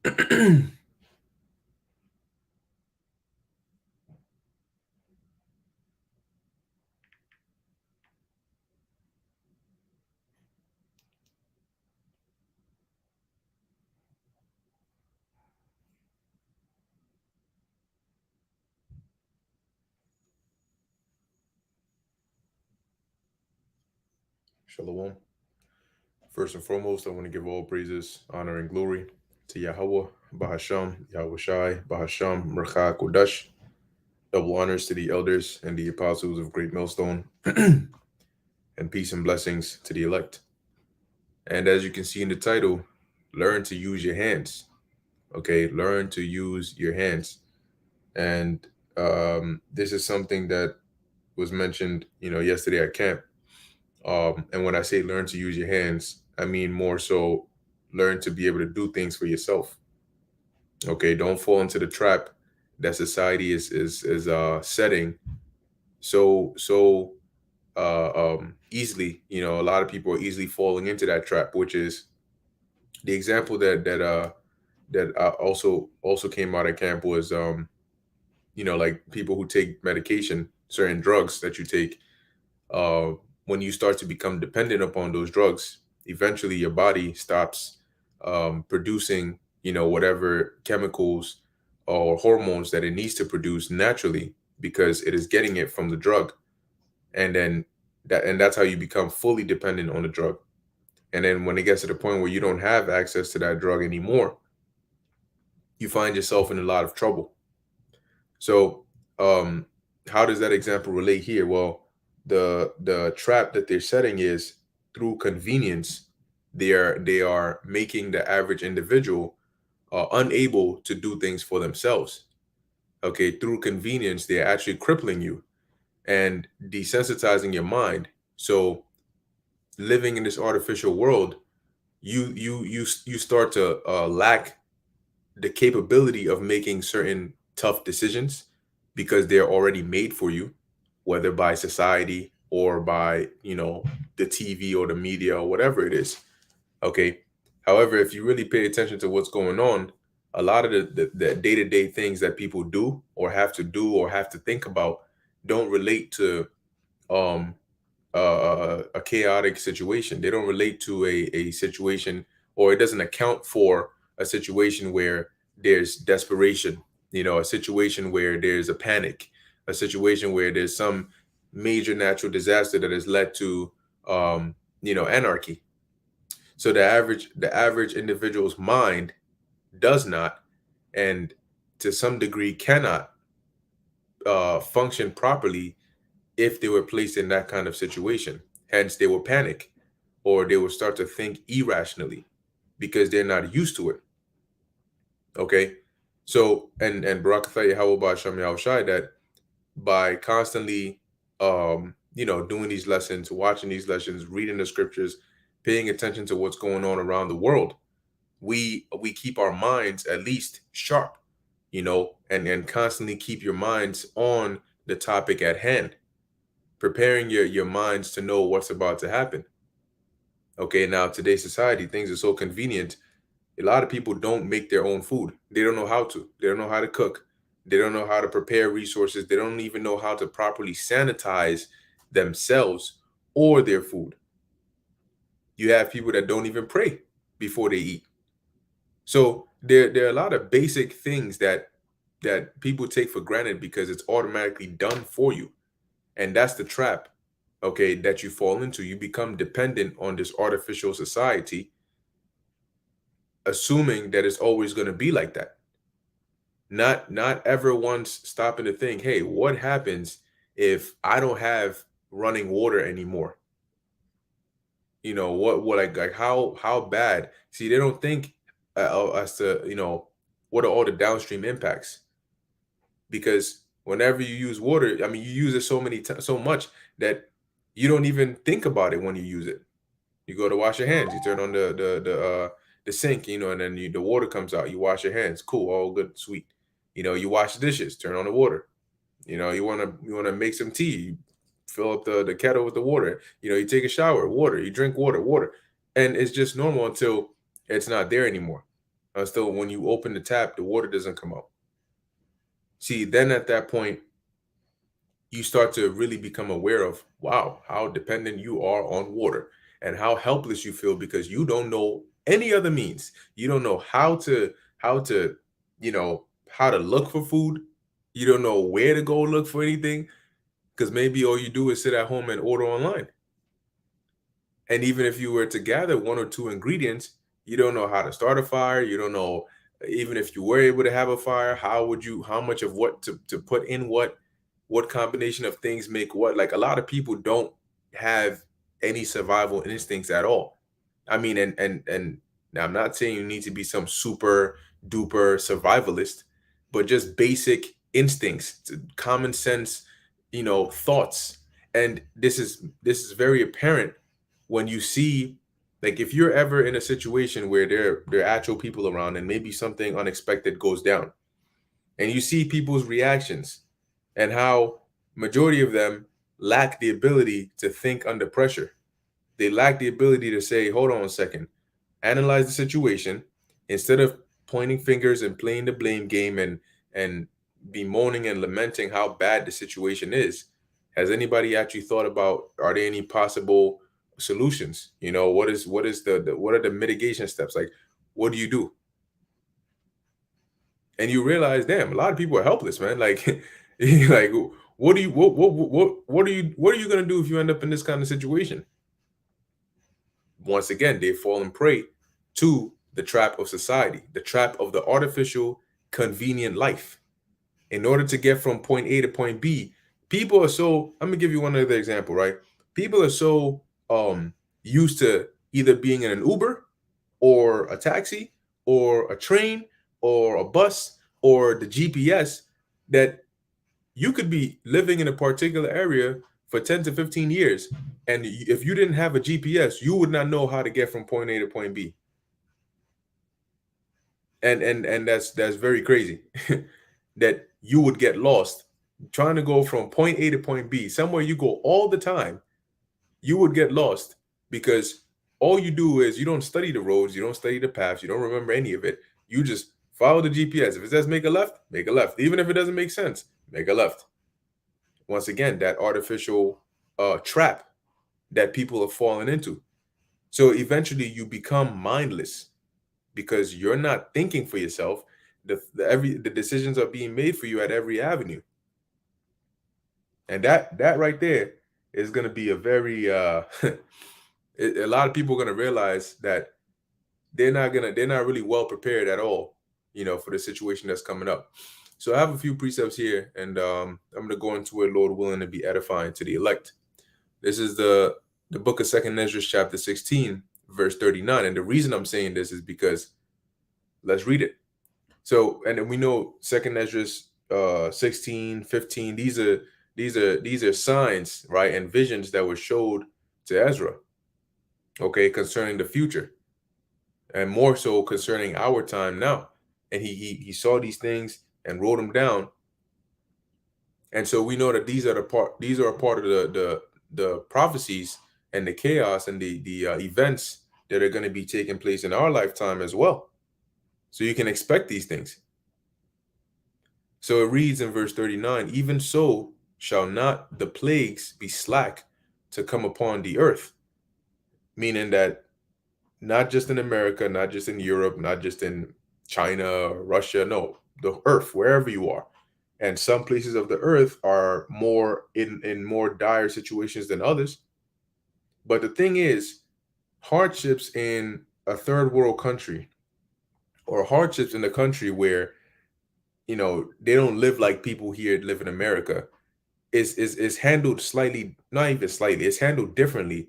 Shalom. First and foremost, I want to give all praises, honor, and glory to Yahweh, Bahasham, Yahweh Shai, Bahasham, Merchah Kodash. Double honors to the elders and the apostles of Great Millstone, and peace and blessings to the elect. And as you can see in the title, learn to use your hands. Okay, learn to use your hands. And this is something that was mentioned, yesterday at camp. And when I say learn to use your hands, I mean more so learn to be able to do things for yourself. Okay, don't fall into the trap that society is setting so easily. A lot of people are easily falling into that trap, which is the example that also came out of camp was like people who take medication, certain drugs that you take. uh, when you start to become dependent upon those drugs, eventually your body stops producing, whatever chemicals or hormones that it needs to produce naturally because it is getting it from the drug. And then that's how you become fully dependent on the drug. And then when it gets to the point where you don't have access to that drug anymore, you find yourself in a lot of trouble. So, how does that example relate here? Well, the trap that they're setting is through convenience. They are making the average individual unable to do things for themselves. Okay, through convenience, they're actually crippling you and desensitizing your mind. So, living in this artificial world, you start to lack the capability of making certain tough decisions because they're already made for you, whether by society or by, the TV or the media or whatever it is. Okay. However, if you really pay attention to what's going on, a lot of the day-to-day things that people do or have to think about don't relate to um a chaotic situation. They don't relate to a situation, or it doesn't account for a situation where there's desperation, a situation where there's a panic, a situation where there's some major natural disaster that has led to anarchy. So the average individual's mind does not, and to some degree cannot function properly if they were placed in that kind of situation. Hence, they will panic or they will start to think irrationally because they're not used to it. Okay. So, and Barakatha Yahweh Shem Shai, that by constantly, doing these lessons, watching these lessons, reading the scriptures, paying attention to what's going on around the world, we keep our minds at least sharp, and constantly keep your minds on the topic at hand, preparing your minds to know what's about to happen. Okay, now today's society, things are so convenient. A lot of people don't make their own food. They don't know how to. They don't know how to cook. They don't know how to prepare resources. They don't even know how to properly sanitize themselves or their food. You have people that don't even pray before they eat. So there are a lot of basic things that people take for granted because it's automatically done for you. And that's the trap, okay, that you fall into. You become dependent on this artificial society, assuming that it's always going to be like that. Not ever once stopping to think, hey, what happens if I don't have running water anymore? What like how bad? See, they don't think as to what are all the downstream impacts, because whenever you use water, I mean, you use it so much that you don't even think about it when you use it. You go to wash your hands, you turn on the sink, and then the water comes out. You wash your hands, cool, all good, sweet. You wash the dishes, turn on the water. You wanna make some tea, you fill up the kettle with the water. You take a shower, water. You drink water, water, and it's just normal until it's not there anymore. until when you open the tap, the water doesn't come out. See, then at that point, you start to really become aware of, wow, how dependent you are on water and how helpless you feel because you don't know any other means. You don't know how to, how to look for food. You don't know where to go look for anything because maybe all you do is sit at home and order online. And even if you were to gather one or two ingredients, you don't know how to start a fire. You don't know, even if you were able to have a fire, how much of what to put in what combination of things make what. Like a lot of people don't have any survival instincts at all. I mean, and now I'm not saying you need to be some super duper survivalist, but just basic instincts, common sense, thoughts. And this is very apparent when you see, like, if you're ever in a situation where there are actual people around and maybe something unexpected goes down, and you see people's reactions and how majority of them lack the ability to think under pressure. They lack the ability to say, hold on a second, analyze the situation instead of pointing fingers and playing the blame game and bemoaning and lamenting how bad the situation is. Has anybody actually thought about, are there any possible solutions? What are the mitigation steps? Like, what do you do? And you realize, damn, a lot of people are helpless, man. Like, like, what do you what are you gonna do if you end up in this kind of situation? Once again, they've fallen prey to the trap of society, the trap of the artificial, convenient life. In order to get from point A to point B, people are so, I'm gonna give you one other example, right? People are so used to either being in an Uber or a taxi or a train or a bus or the GPS that you could be living in a particular area for 10 to 15 years, and if you didn't have a GPS, you would not know how to get from point A to point B. And that's very crazy. That you would get lost trying to go from point A to point B, somewhere you go all the time. You would get lost because all you do is you don't study the roads, you don't study the paths, you don't remember any of it. You just follow the GPS. If it says make a left, make a left. Even if it doesn't make sense, make a left. Once again, that artificial trap that people have fallen into. So eventually you become mindless because you're not thinking for yourself. The decisions are being made for you at every avenue. And that right there is going to be a very a lot of people are going to realize that they're not really well prepared at all, for the situation that's coming up. So I have a few precepts here, and I'm going to go into it, Lord willing, to be edifying to the elect. This is the book of Second Ezra, chapter 16, verse 39. And the reason I'm saying this is because let's read it. So, and then we know Second Ezra 16, 15, these are signs, right, and visions that were showed to Ezra, okay, concerning the future, and more so concerning our time now. And he saw these things and wrote them down. And so we know that these are a part of the prophecies and the chaos and the events that are going to be taking place in our lifetime as well. So you can expect these things. So it reads in verse 39, even so shall not the plagues be slack to come upon the earth. Meaning that not just in America, not just in Europe, not just in China or Russia, no, the earth, wherever you are. And some places of the earth are more in more dire situations than others. But the thing is, hardships in a third world country, or hardships in a country where they don't live like people here live in America, is handled slightly, not even slightly, it's handled differently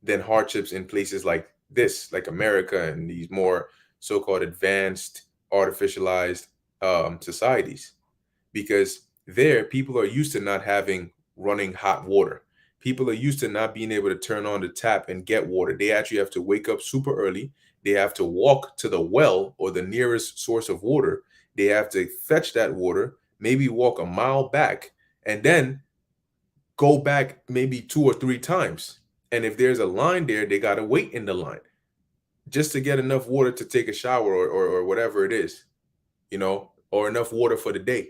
than hardships in places like this, like America and these more so-called advanced, artificialized societies. Because there, people are used to not having running hot water. People are used to not being able to turn on the tap and get water. They actually have to wake up super early. They have to walk to the well or the nearest source of water. They have to fetch that water, maybe walk a mile back, and then go back maybe 2 or 3 times. And if there's a line there, they got to wait in the line. just to get enough water to take a shower or whatever it is, or enough water for the day.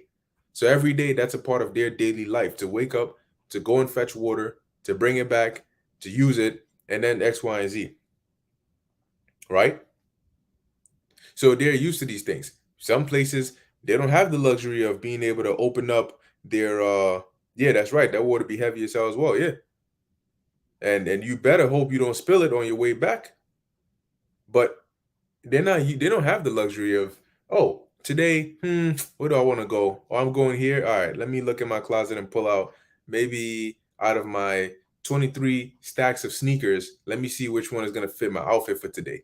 So every day, that's a part of their daily life, to wake up, to go and fetch water, to bring it back, to use it, and then X, Y, and Z, right? So they're used to these things. Some places, they don't have the luxury of being able to open up their yeah, that's right. That water be heavy as hell as well. Yeah. And you better hope you don't spill it on your way back. But they don't have the luxury of, oh, today, where do I want to go? Oh, I'm going here. All right, let me look in my closet and pull out, maybe out of my 23 stacks of sneakers, let me see which one is going to fit my outfit for today.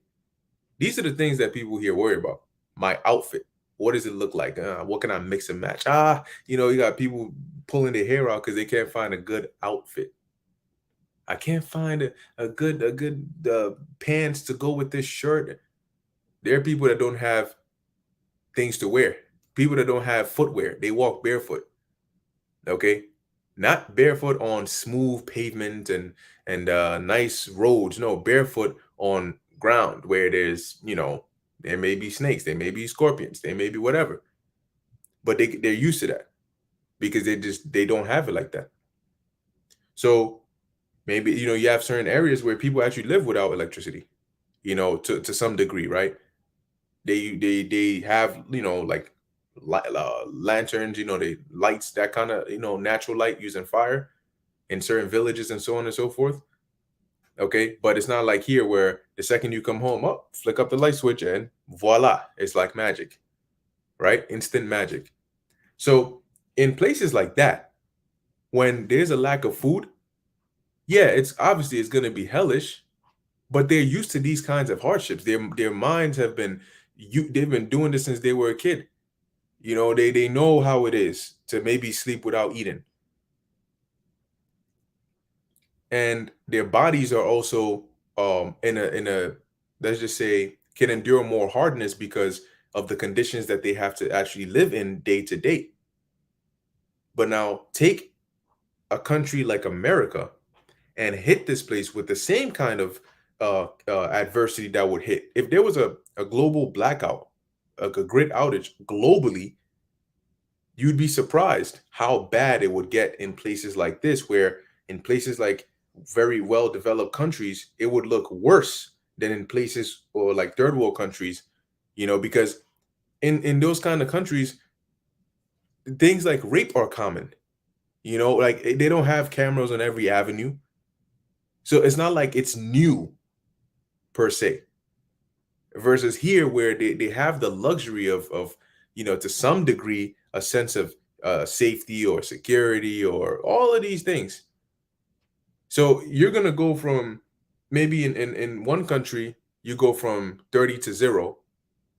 These are the things that people here worry about. My outfit. What does it look like? What can I mix and match? You got people pulling their hair out because they can't find a good outfit. I can't find a good pants to go with this shirt. There are people that don't have things to wear. People that don't have footwear. They walk barefoot. Okay, not barefoot on smooth pavement and nice roads. No, barefoot on ground where there may be snakes, there may be scorpions, there may be whatever. But they're used to that because they don't have it like that. So maybe you have certain areas where people actually live without electricity, to some degree, right? They have like lanterns, they lights, that kind of natural light using fire in certain villages and so on and so forth. Okay, but it's not like here where the second you come home, up, flick up the light switch and voila, it's like magic, right? Instant magic. So in places like that, when there's a lack of food, yeah, it's going to be hellish, but they're used to these kinds of hardships. Their minds they've been doing this since they were a kid. They know how it is to maybe sleep without eating. And their bodies are also in a let's just say, can endure more hardness because of the conditions that they have to actually live in day to day. But now take a country like America and hit this place with the same kind of adversity that would hit if there was a global blackout, like a grid outage globally. You'd be surprised how bad it would get in places like this, where in places like very well developed countries, it would look worse than in places or like third world countries, because in those kind of countries, things like rape are common, like they don't have cameras on every avenue. So it's not like it's new per se, versus here where they have the luxury of to some degree a sense of safety or security or all of these things. So you're gonna go from, maybe in one country you go from 30 to 0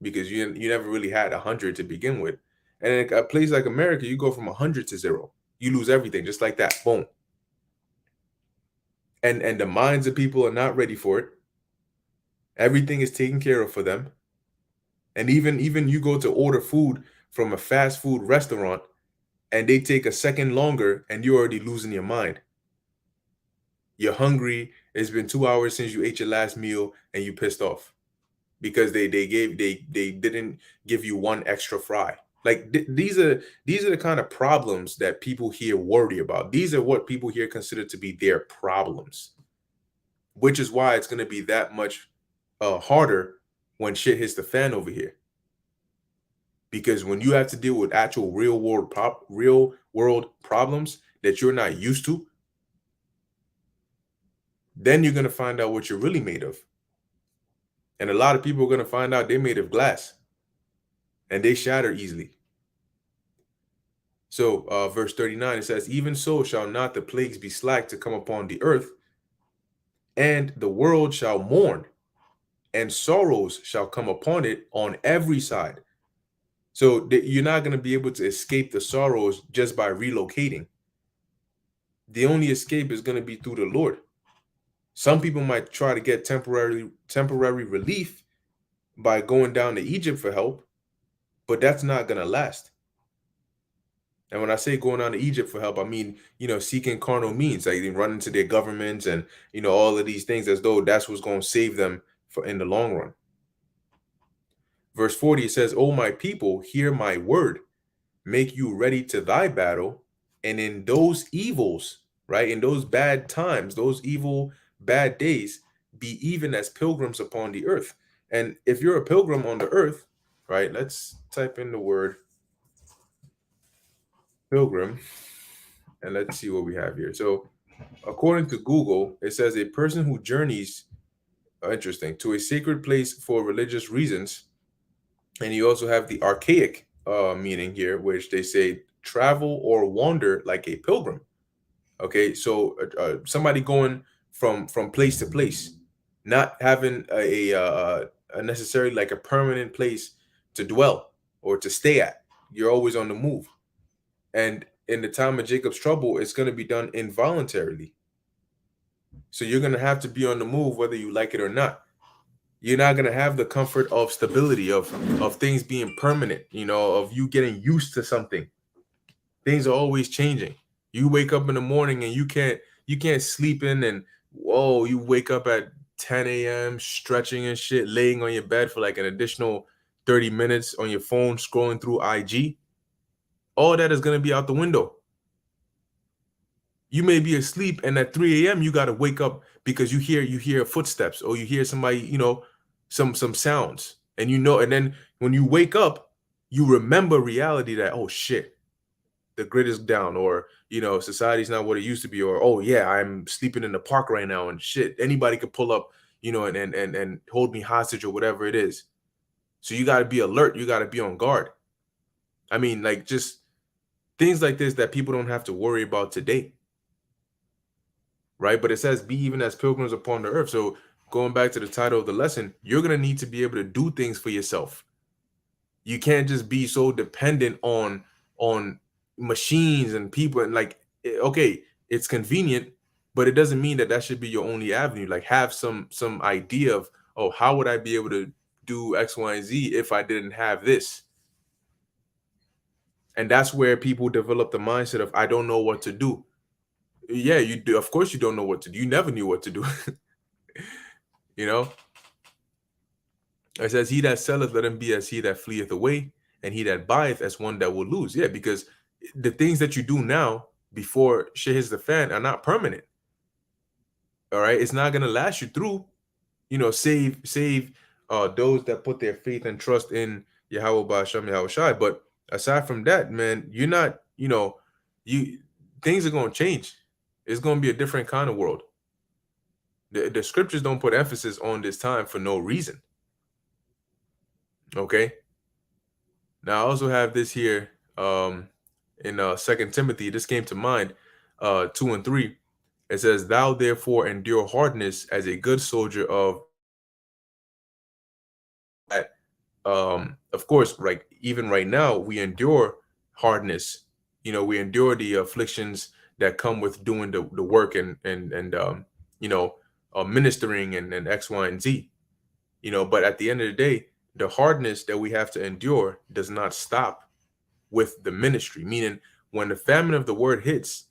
because you never really had 100 to begin with, and in a place like America you go from 100 to 0. You lose everything just like that, boom. And the minds of people are not ready for it. Everything is taken care of for them. And even you go to order food from a fast food restaurant and they take a second longer and you're already losing your mind. You're hungry. It's been 2 hours since you ate your last meal and you pissed off because they didn't give you one extra fry. Like these are the kind of problems that people here worry about. These are what people here consider to be their problems, which is why it's going to be that much harder when shit hits the fan over here. Because when you have to deal with actual real world problems that you're not used to, then you're going to find out what you're really made of. And a lot of people are going to find out they're made of glass and they shatter easily. So verse 39, it says, even so shall not the plagues be slack to come upon the earth, and the world shall mourn, and sorrows shall come upon it on every side. So you're not going to be able to escape the sorrows just by relocating. The only escape is going to be through the Lord. Some people might try to get temporary relief by going down to Egypt for help, but that's not going to last. And when I say going down to Egypt for help, I mean, seeking carnal means, like they run into their governments and, all of these things as though that's what's going to save them for in the long run. Verse 40 says, "O my people, hear my word, make you ready to thy battle, and in those evils, right, in those bad times, those evil bad days, be even as pilgrims upon the earth." And if you're a pilgrim on the earth, right, let's type in the word pilgrim and let's see what we have here. So according to Google, it says a person who journeys, interesting, to a sacred place for religious reasons. And you also have the archaic meaning here, which they say travel or wander like a pilgrim. Okay, so somebody going from place to place, not having a necessarily like a permanent place to dwell or to stay at. You're always on the move, and in the time of Jacob's trouble, it's going to be done involuntarily. So you're going to have to be on the move whether you like it or not. You're not going to have the comfort of stability of things being permanent, of you getting used to something. Things are always changing. You wake up in the morning and you can't sleep in, and whoa, you wake up at 10 a.m. stretching and shit, laying on your bed for like an additional 30 minutes on your phone scrolling through IG. All that is going to be out the window. You may be asleep, and at 3 a.m. you got to wake up because you hear footsteps, or you hear somebody, some sounds, and then when you wake up, you remember reality that, oh shit, the grid is down, or society's not what it used to be, or oh yeah, I'm sleeping in the park right now, and shit, anybody could pull up, and hold me hostage or whatever it is. So you got to be alert, you got to be on guard. I mean, like, just things like this that people don't have to worry about today, right? But it says, be even as pilgrims upon the earth. So going back to the title of the lesson, you're going to need to be able to do things for yourself. You can't just be so dependent on machines and people, and like, okay, it's convenient, but it doesn't mean that that should be your only avenue. Like, have some idea of, oh, how would I be able to do X, Y, and Z if I didn't have this? And that's where people develop the mindset of, I don't know what to do. Yeah, you do. Of course you don't know what to do. You never knew what to do. you know It says, he that selleth, let him be as he that fleeth away, and he that buyeth as one that will lose. Yeah, because the things that you do now before shit hits the fan are not permanent. All right, it's not gonna last you through. Save those that put their faith and trust in Yahweh Ba'ashem Yahweh Shai. But aside from that, man, you're not. You things are gonna change. It's gonna be a different kind of world. The scriptures don't put emphasis on this time for no reason. Okay. Now I also have this here in Second Timothy. This came to mind, 2 and 3. It says, "Thou therefore endure hardness as a good soldier of that." Of course, right. Even right now, we endure hardness. We endure the afflictions that come with doing the work, and ministering, and X, Y, and Z. But at the end of the day, the hardness that we have to endure does not stop with the ministry. Meaning, when the famine of the word hits,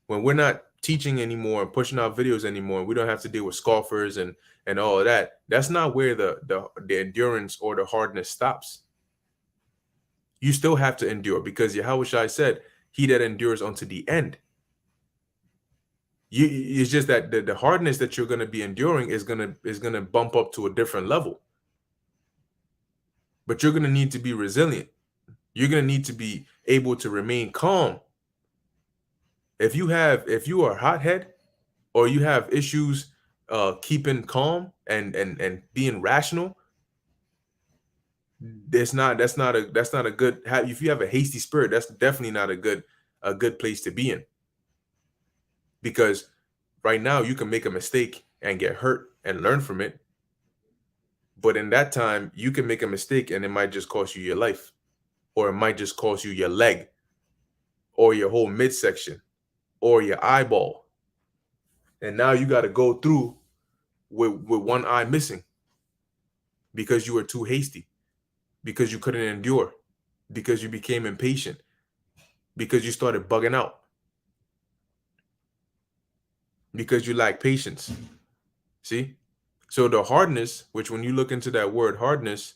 when we're not teaching anymore and pushing out videos anymore, we don't have to deal with scoffers and all of that. That's not where the endurance or the hardness stops. You still have to endure, because Yahweh Shai said, "He that endures unto the end." It's just that the hardness that you're going to be enduring is gonna bump up to a different level. But you're going to need to be resilient. You're going to need to be able to remain calm. If you are a hothead, or you have issues keeping calm and being rational, that's not a good. If you have a hasty spirit, that's definitely not a good place to be in, because right now you can make a mistake and get hurt and learn from it, but in that time you can make a mistake and it might just cost you your life, or it might just cost you your leg, or your whole midsection, or your eyeball, and now you got to go through with one eye missing because you were too hasty, because you couldn't endure, because you became impatient, because you started bugging out, because you lack patience. See? So the hardness, which when you look into that word hardness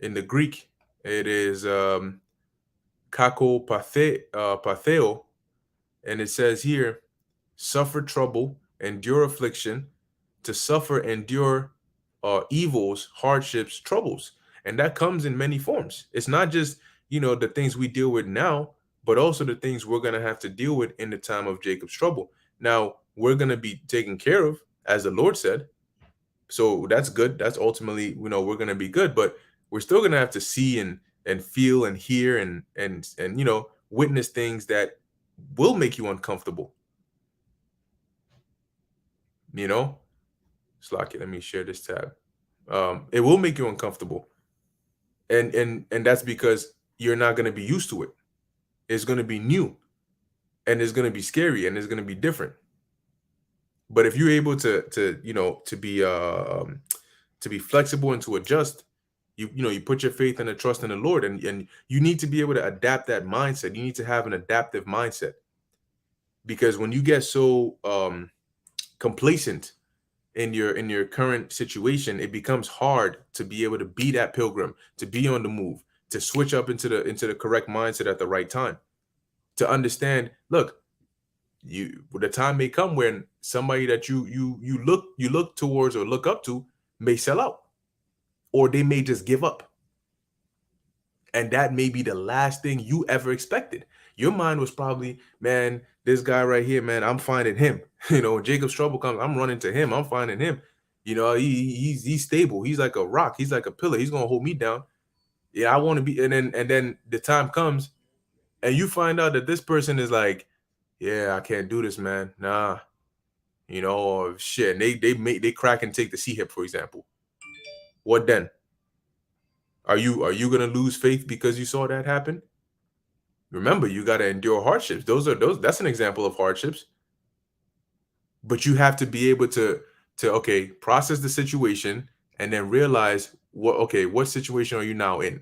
in the Greek, it is kako patheo, and it says here, suffer trouble, endure affliction, to suffer, endure evils, hardships, troubles. And that comes in many forms. It's not just, the things we deal with now, but also the things we're going to have to deal with in the time of Jacob's trouble. Now, we're going to be taken care of, as the Lord said. So that's good. That's ultimately, we're going to be good, but we're still going to have to see and feel and hear and witness things that will make you uncomfortable. Slack it. Let me share this tab. It will make you uncomfortable, and that's because you're not going to be used to it. It's going to be new, and it's going to be scary, and it's going to be different. But if you're able to be flexible and to adjust, you put your faith and the trust in the Lord, and you need to be able to adapt that mindset. You need to have an adaptive mindset, because when you get so complacent in your current situation, it becomes hard to be able to be that pilgrim, to be on the move, to switch up into the correct mindset at the right time, to understand, look, the time may come when somebody that you look towards or look up to may sell out, or they may just give up. And that may be the last thing you ever expected. Your mind was probably, man, this guy right here, man, I'm finding him. When Jacob's trouble comes, I'm running to him. I'm finding him. He's stable. He's like a rock. He's like a pillar. He's gonna hold me down. Yeah, I want to be. And then the time comes, and you find out that this person is like, yeah, I can't do this, man. Nah, or shit. And they crack and take the C hip, for example. What then? Are you gonna lose faith because you saw that happen? Remember, you got to endure hardships. That's an example of hardships. But you have to be able to okay, process the situation and then realize what situation are you now in?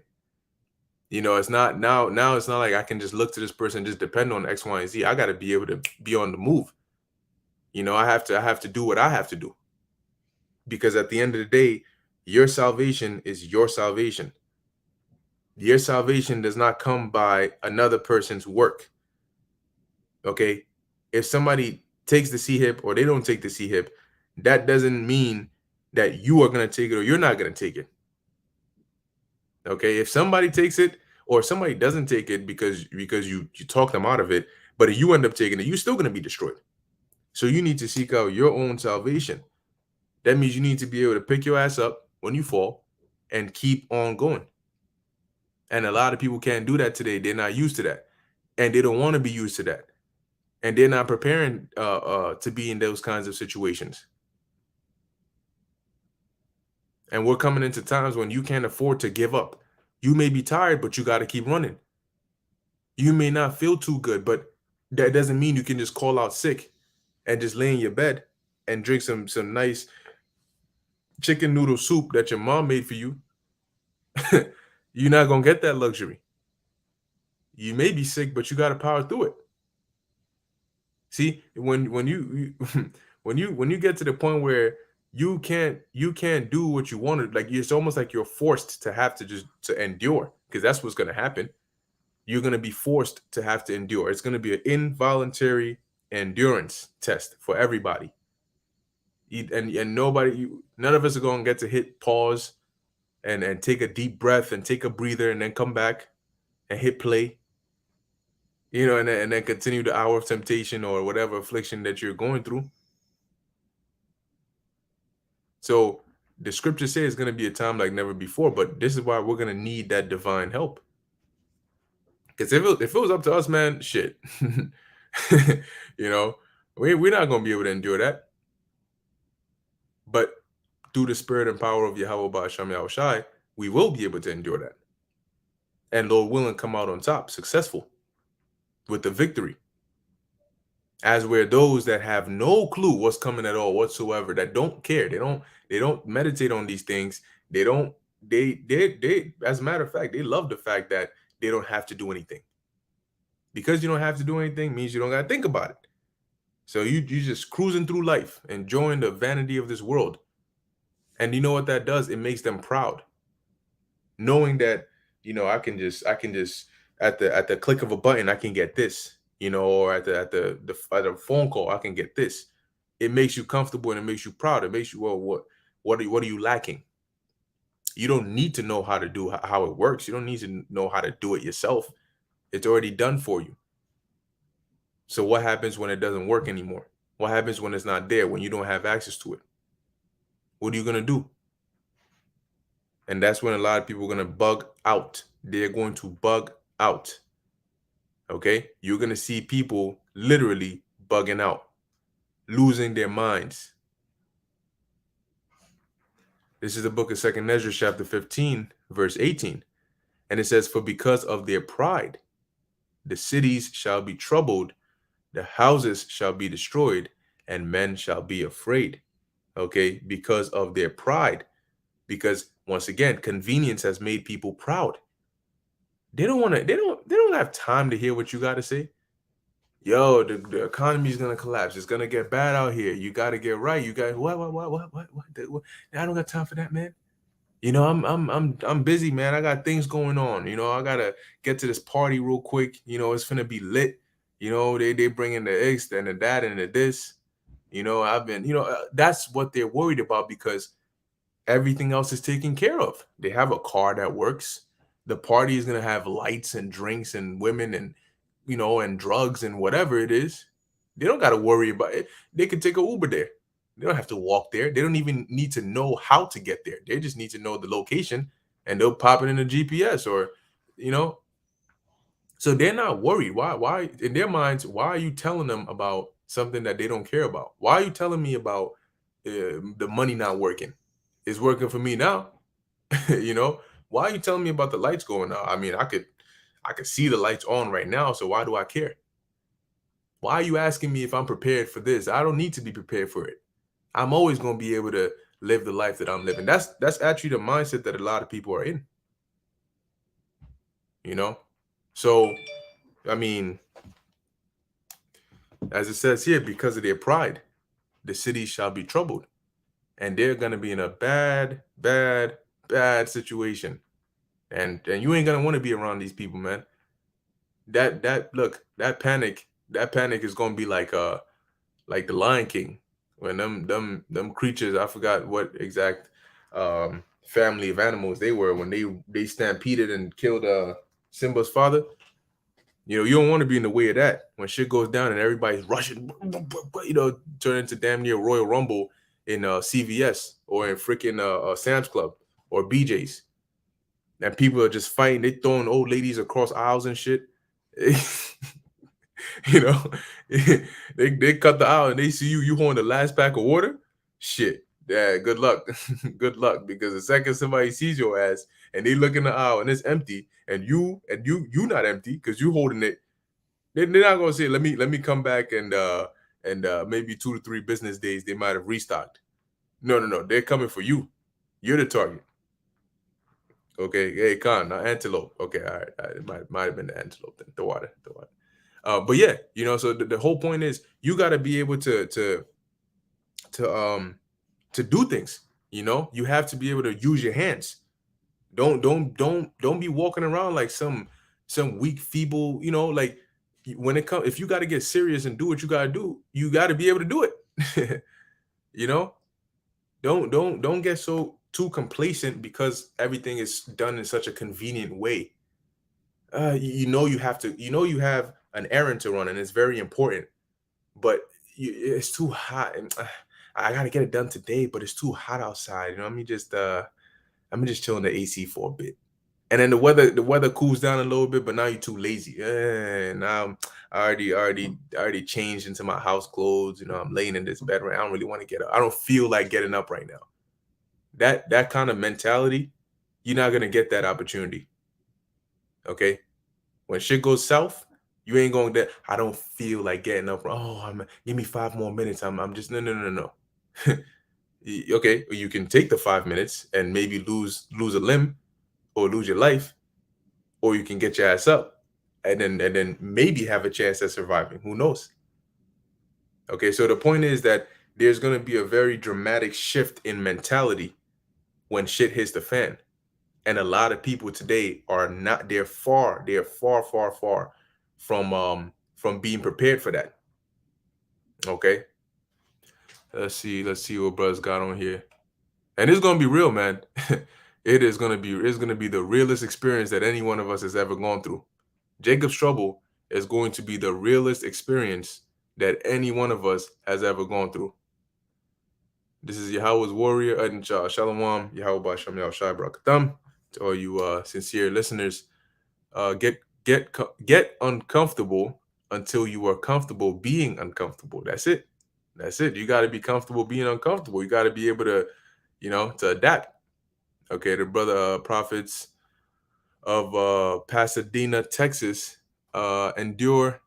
It's not now it's not like I can just look to this person and just depend on X, Y, and Z. I got to be able to be on the move. I have to do what I have to do. Because at the end of the day, your salvation is your salvation. Your salvation does not come by another person's work. Okay, if somebody takes the C hip or they don't take the C hip, that doesn't mean that you are going to take it or you're not going to take it. Okay, if somebody takes it or somebody doesn't take it because you talk them out of it, but you end up taking it, you're still going to be destroyed. So you need to seek out your own salvation. That means you need to be able to pick your ass up when you fall and keep on going. And a lot of people can't do that today. They're not used to that, and they don't want to be used to that, and they're not preparing to be in those kinds of situations. And we're coming into times when you can't afford to give up. You may be tired, but you got to keep running. You may not feel too good, but that doesn't mean you can just call out sick and just lay in your bed and drink some nice chicken noodle soup that your mom made for you. You're not gonna get that luxury. You may be sick, but you got to power through it. See, when you when you get to the point where you can't do what you wanted, like it's almost like you're forced to have to just to endure, because that's what's going to happen. You're going to be forced to have to endure. It's going to be an involuntary endurance test for everybody. And none of us are going to get to hit pause and take a deep breath and take a breather and then come back and hit play, and then continue the hour of temptation or whatever affliction that you're going through. So the scripture says it's going to be a time like never before, but this is why we're going to need that divine help. Because if it was up to us, man, shit, you know, we're not going to be able to endure that. But through the spirit and power of Yahweh Ba'asham Yahushai, we will be able to endure that. And Lord willing, come out on top, successful with the victory. As where those that have no clue what's coming at all whatsoever, that don't care, they don't meditate on these things. They as a matter of fact, they love the fact that they don't have to do anything. Because you don't have to do anything means you don't gotta think about it. So you just cruising through life, enjoying the vanity of this world. And you know what that does? It makes them proud, knowing that, I can just at the click of a button I can get this, or at a phone call I can get this. It makes you comfortable and it makes you proud. It makes you, well, what are you lacking? You don't need to know how to do how it works. You don't need to know how to do it yourself. It's already done for you. So what happens when it doesn't work anymore? What happens when it's not there, when you don't have access to it? What are you going to do? And that's when a lot of people are going to bug out. They're going to bug out. Okay? You're going to see people literally bugging out, losing their minds. This is the book of Second Ezra, chapter 15, verse 18. And it says, "For because of their pride, the cities shall be troubled, the houses shall be destroyed, and men shall be afraid." Okay? Because of their pride. Because once again, convenience has made people proud. They don't want to, they don't have time to hear what you got to say. Yo, the economy is gonna collapse. It's gonna get bad out here. You got to get right. You got what? I don't got time for that, man. I'm busy, man. I got things going on. I gotta get to this party real quick. It's gonna be lit. They bring in the this and the that and the this. I've been, that's what they're worried about because everything else is taken care of. They have a car that works. The party is gonna have lights and drinks and women and and drugs and whatever it is. They don't got to worry about it. They can take a Uber there. They don't have to walk there. They don't even need to know how to get there. They just need to know the location and they'll pop it in the GPS or you know. So they're not worried. Why in their minds, why are you telling them about something that they don't care about? Why are you telling me about the money not working? It's working for me now. you know, why are you telling me about the lights going out? I mean, I could see the lights on right now, so why do I care? Why are you asking me if I'm prepared for this? I don't need to be prepared for it. I'm always going to be able to live the life that I'm living. That's actually the mindset that a lot of people are in, you know? So, I mean, as it says here, because of their pride, the city shall be troubled, and they're going to be in a bad, bad, bad situation. And you ain't going to want to be around these people, man. That look, that panic is going to be like the Lion King when them creatures, I forgot what exact family of animals they were, when they stampeded and killed Simba's father. You don't want to be in the way of that when shit goes down and everybody's rushing, turn into damn near Royal Rumble in CVS or in freaking Sam's Club or BJ's, and people are just fighting. They throwing old ladies across aisles and shit. you know, they cut the aisle and they see you holding the last pack of water. Shit, yeah, good luck, good luck. Because the second somebody sees your ass and they look in the aisle and it's empty, and you not empty because you holding it, they're not gonna say, let me come back and maybe 2 to 3 business days they might have restocked. No, no, no, they're coming for you. You're the target. Okay, hey, Khan, not antelope. Okay, all right. It might have been the antelope then. The water, the water. But yeah, so the whole point is you got to be able to to do things. You have to be able to use your hands. Don't be walking around like some weak, feeble. Like when it comes, if you got to get serious and do what you got to do, you got to be able to do it. you know, don't get so too complacent because everything is done in such a convenient way. You have to, you have an errand to run and it's very important, but it's too hot and I gotta get it done today, but it's too hot outside. Let me just chill in the AC for a bit. And then the weather cools down a little bit, but now you're too lazy. Now I already changed into my house clothes. I'm laying in this bed right. I don't really want to get up. I don't feel like getting up right now. That kind of mentality, you're not gonna get that opportunity. Okay. When shit goes south, you ain't going to. I don't feel like getting up. Oh, give me 5 more minutes. I'm just no, no, no, no. Okay, you can take the 5 minutes and maybe lose a limb or lose your life, or you can get your ass up and then maybe have a chance at surviving. Who knows? Okay, so the point is that there's going to be a very dramatic shift in mentality when shit hits the fan. And a lot of people today are not, they're far from being prepared for that. Okay. Let's see what brothers got on here. And it's gonna be real, man. It's gonna be the realest experience that any one of us has ever gone through. Jacob's trouble is going to be the realest experience that any one of us has ever gone through. This is Yahweh's warrior, Adin Shah Shalom, Yahweh Basham Yahweh Shai Brakatam. To all you sincere listeners, get uncomfortable until you are comfortable being uncomfortable. That's it. That's it. You got to be comfortable being uncomfortable. You got to be able to, to adapt. Okay, the brother prophets of Pasadena, Texas, endure,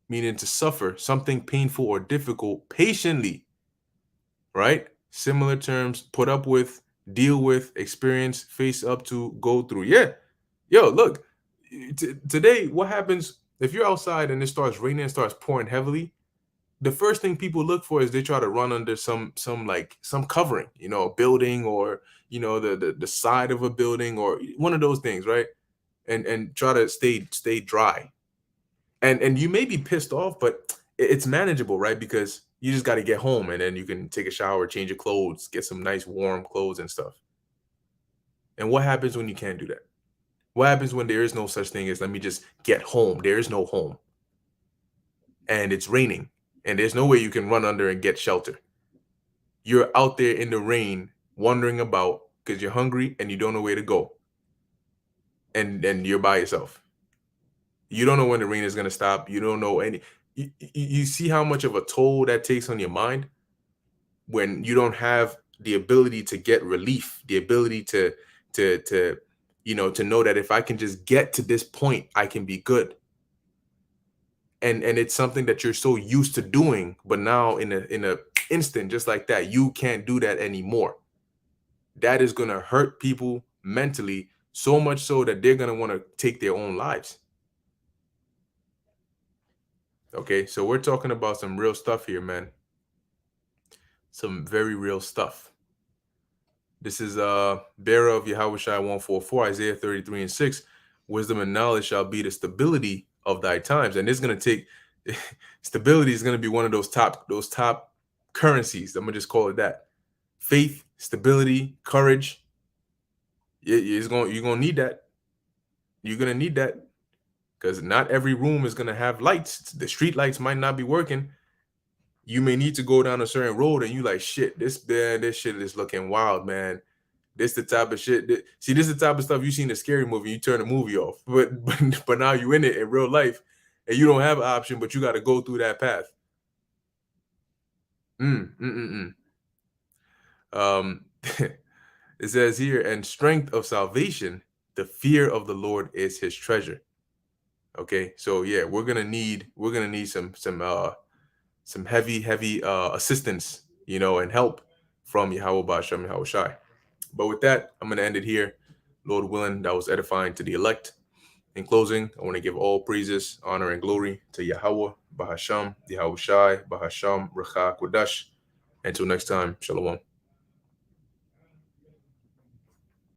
meaning to suffer something painful or difficult patiently, right? Similar terms: put up with, deal with, experience, face up to, go through. Yeah. Yo, look, today, what happens if you're outside and it starts raining and starts pouring heavily? The first thing people look for is they try to run under some covering, a building, or the side of a building, or one of those things, right? And try to stay dry. And you may be pissed off, but it's manageable, right? Because you just got to get home, and then you can take a shower, change your clothes, get some nice warm clothes and stuff. And what happens when you can't do that? What happens when there is no such thing as, let me just get home? There is no home. And it's raining, and there's no way you can run under and get shelter. You're out there in the rain, wandering about because you're hungry and you don't know where to go. And you're by yourself. You don't know when the rain is going to stop. You don't know any. You see how much of a toll that takes on your mind when you don't have the ability to get relief, the ability to know that if I can just get to this point, I can be good. And it's something that you're so used to doing, but now in a instant, just like that, you can't do that anymore. That is going to hurt people mentally, so much so that they're going to want to take their own lives. Okay, so we're talking about some real stuff here, man. Some very real stuff. This is bearer of Yahushua 144, Isaiah 33:6. Wisdom and knowledge shall be the stability of thy times. And it's going to take stability is going to be one of those top currencies. I'm gonna just call it that. Faith, stability, courage. You're gonna need that. You're gonna need that, because not every room is gonna have lights. The street lights might not be working. You may need to go down a certain road and you like, shit, this shit is looking wild, man. This the type of shit this is the type of stuff you see in a scary movie. You turn the movie off, but now you in it in real life, and you don't have an option, but you got to go through that path. It says here, and strength of salvation, the fear of the Lord is his treasure. Okay, so yeah, we're gonna need some heavy assistance, and help from Yahweh Basham Yahweh Shai. But with that, I'm gonna end it here. Lord willing, that was edifying to the elect. In closing, I want to give all praises, honor, and glory to Yahweh Bahasham, Yahweh Shai, Bahasham, Racha Kodash. Until next time, Shalom.